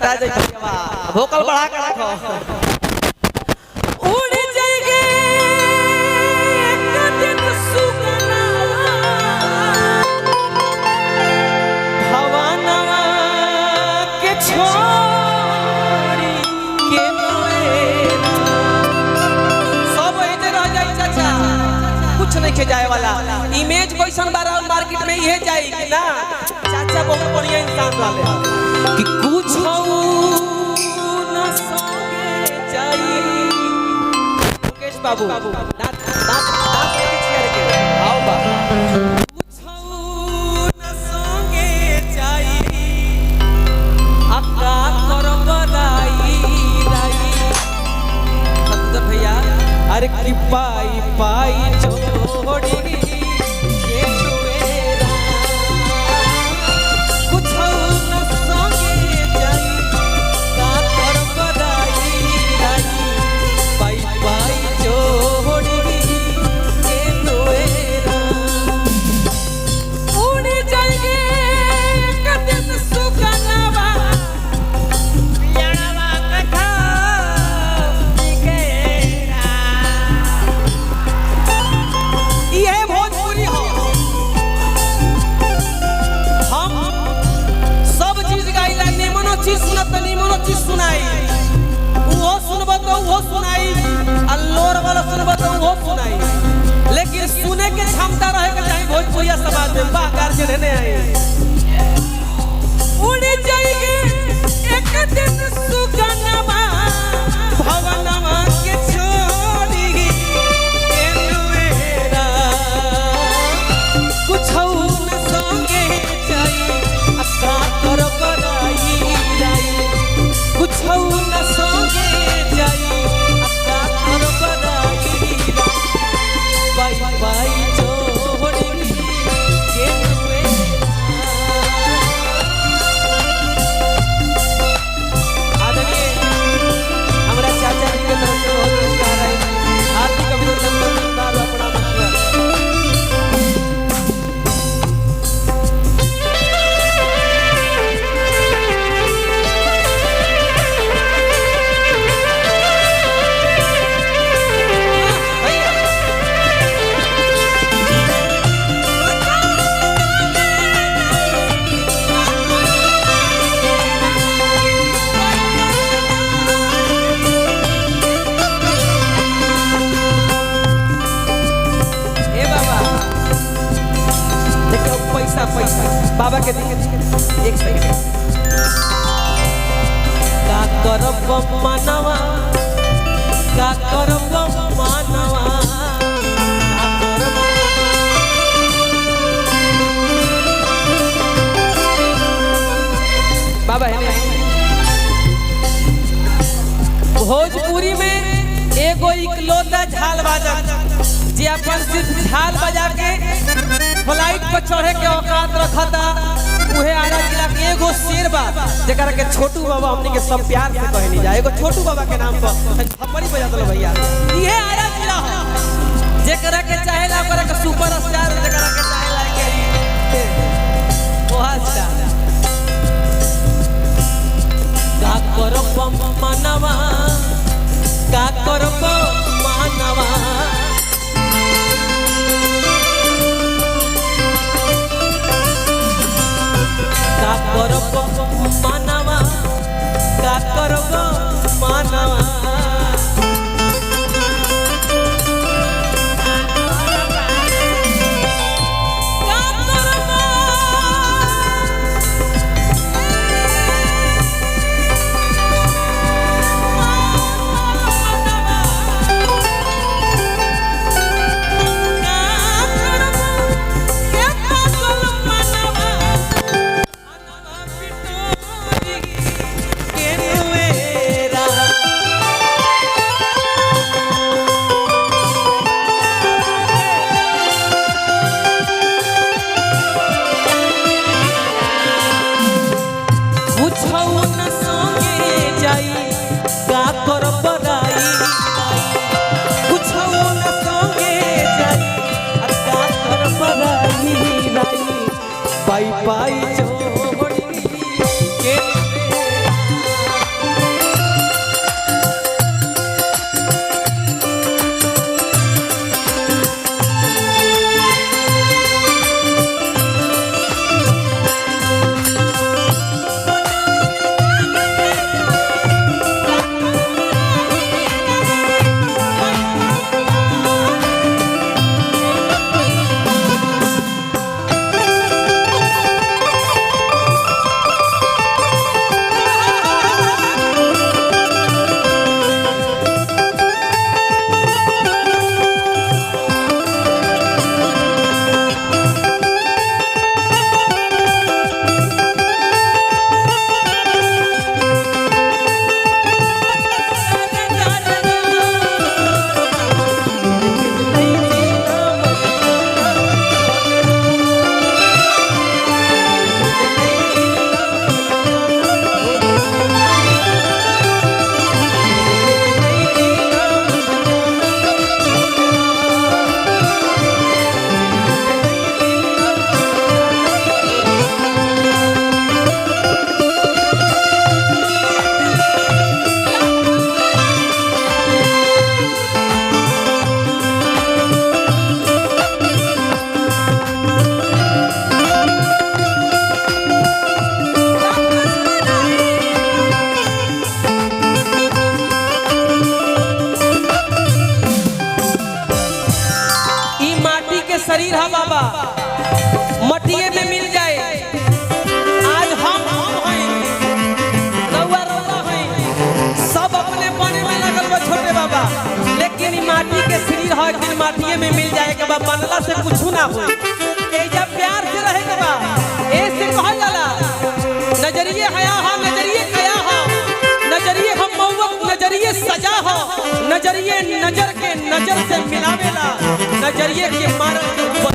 सनकटा जाए भोकल बढ़ा के रखो उड़ जाएंगे एक दिन सुगना भवनवा के छोड़ी के नोएरा सब ऐसे रह जाए चाचा कुछ नहीं के जाए वाला इमेज कैसन बारा मार्केट में ये जाएगी ना चाचा बहुत बढ़िया इंसान वाले कि कुछ न संगे जाई मुकेश बाबू दांत दांत दांत चेयर के आओ बा कुछ न संगे जाई अक्का करब राई राई सत्तर भैया अरे की पाई पाई जोड़ी लेकिन सुने के क्षमता रहेगा चाहे भोजपुरिया समाज में बा गार्जियन है नहीं उड़ जाएंगे एक दिन सुगनवा भवनवा के छोड़ी के नोएरा कुछ न संगे जाई अक्का करब राई राई कुछ न संगे जाई अक्का करब राई बाई बाई जोड़ी के आदरणीय हमारा चाचा जी के तरफ से बहुत पुरस्कार है हार्दिक अभिनंदन नमस्कार अपना मशहूर बाबा के एक सेकंड का करब मानवा का करब मानवा बाबा है भोजपुरी में एगो इकलौता झाल बाजा जे अपन सिर्फ झाल बजा के फ्लाइट पर चढ़े के औकात रखता उहे आरा जिला के एगो शेर बा जेकरा के छोटू बाबा हमनी के सब प्यार से कहनी जा एगो छोटू बाबा के नाम पर थप्पड़ी बजा दलो भैया इहे आरा जिला हो जेकरा के चाहेला ओकरा के सुपर स्टार जेकरा के चाहेला के ओहास्ता का करब मानवा का करब मानवा का करब मानवा का करब मानवा पाई पाई जोड़ी के शरीर है बाबा मटिए में मिल जाए। आज हम हैं रउआ रउआ हैं सब अपने बने में लगल बा छोटे बाबा, लेकिन माटी के शरीर है कि माटिए में मिल जाए के बा, बनला से कुछ ना हो। एजा प्यार से रहे के बा, ऐसे कहल जाला नजरिए हया हा नजरिए कया हा नजरिए हम मौवक नजरिए सजा हो, नजरिए नजर के नजर से मिलावेला, नजरिए के मारल के ऊपर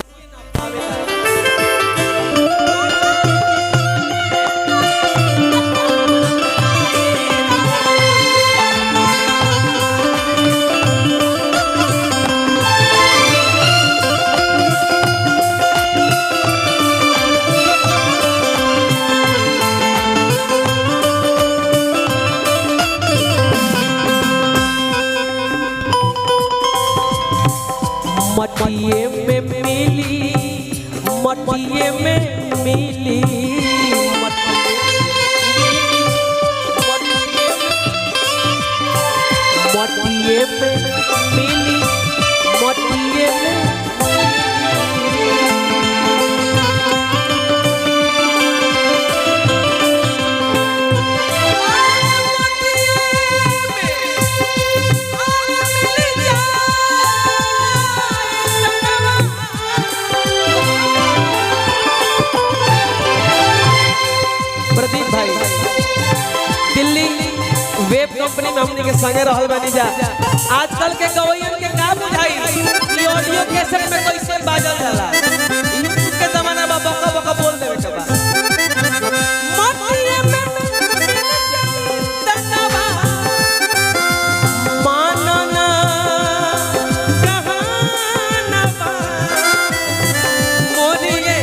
मटिए में मिली मटिए में मिली मटिए में मिली मटिए में दिल्ली वेब कंपनी में हमने के संगे रहल बानी जा। आजकल के गवैयन के का बुझाई ई ऑडियो कैसेट में कैसे बाजल जाला, यूट्यूब के जमाना बा बका बका बोल देवे के बा। मटिए में तनवा मानना कहाना बा मोरिए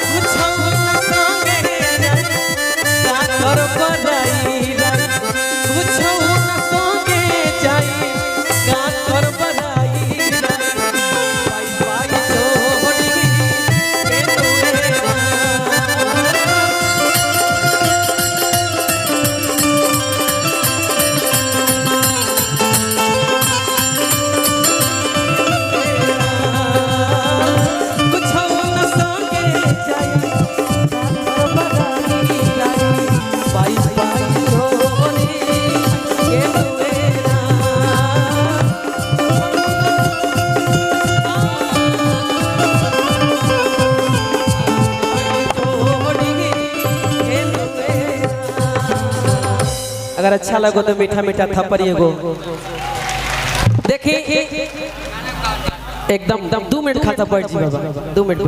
कुछ न संगे कर बनाई कुछ न संगे जाई का कर बनाई पाई पाई छोड़ी के तोरे कुछ न संगे जाई का कर बनाई पाई पाई छोड़ी के तोरे अगर अच्छा लगो तो मीठा मीठा थप्पड़ एगो देखी एकदम 2 मिनट खाता पड़ जी बाबा 2 मिनट।